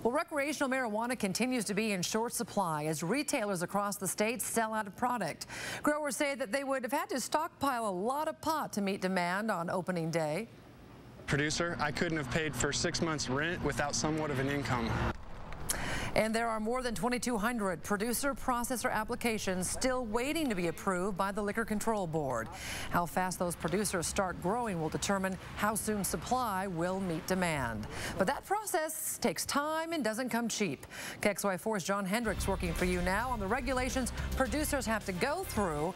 Well, recreational marijuana continues to be in short supply as retailers across the state sell out of product. Growers say that they would have had to stockpile a lot of pot to meet demand on opening day. Producer, I couldn't have paid for 6 months rent without somewhat of an income. And there are more than 2,200 producer-processor applications still waiting to be approved by the Liquor Control Board. How fast those producers start growing will determine how soon supply will meet demand. But that process takes time and doesn't come cheap. KXLY4's John Hendricks working for you now on the regulations producers have to go through.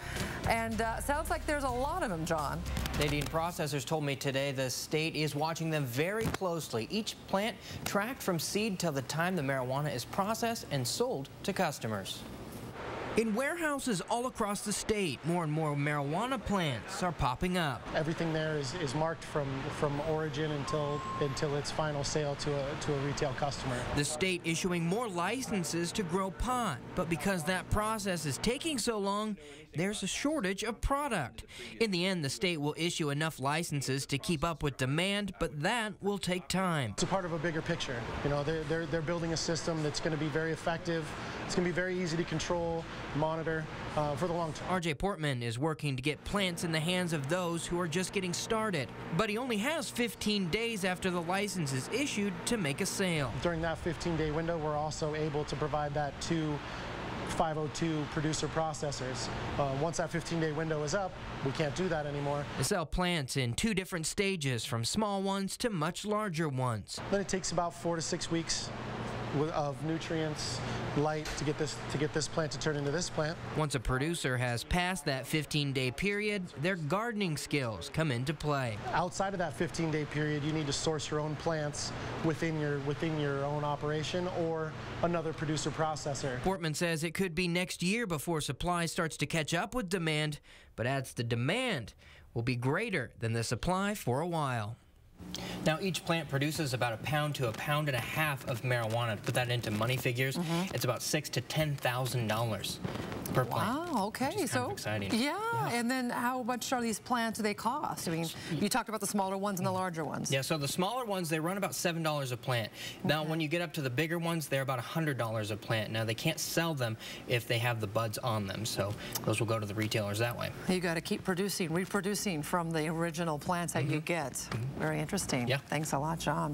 And sounds like there's a lot of them, John. Nadine, processors told me today the state is watching them very closely. Each plant tracked from seed till the time the marijuana is processed and sold to customers. In warehouses all across the state, more and more marijuana plants are popping up. Everything there is marked from origin until its final sale to a retail customer. The state issuing more licenses to grow pot, but because that process is taking so long, there's a shortage of product. In the end, the state will issue enough licenses to keep up with demand, but that will take time. It's a part of a bigger picture. You know, they're building a system that's going to be very effective. It's going to be very easy to control, monitor for the long term. RJ Portman is working to get plants in the hands of those who are just getting started, but he only has 15 days after the license is issued to make a sale. During that 15-day window, we're also able to provide that to 502 producer processors. Once that 15-day window is up, we can't do that anymore. They sell plants in 2 different stages, from small ones to much larger ones. Then it takes about 4 to 6 weeks of nutrients, light to get this plant to turn into this plant. Once a producer has passed that 15-day period, their gardening skills come into play. Outside of that 15-day period, you need to source your own plants within your own operation or another producer processor. Portman says it could be next year before supply starts to catch up with demand, but adds the demand will be greater than the supply for a while. Now, each plant produces about 1 pound to 1.5 pounds of marijuana. To put that into money figures, it's about $6,000 to $10,000 per plant. Wow, okay. Which is kind of exciting. Yeah, and then how much are these plants, do they cost? I mean, you talked about the smaller ones and the larger ones. Yeah, so the smaller ones, they run about $7 a plant. Now, when you get up to the bigger ones, they're about $100 a plant. Now, they can't sell them if they have the buds on them, so those will go to the retailers that way. You got to keep producing, reproducing from the original plants that you get. Very interesting. Yeah. Thanks a lot, John.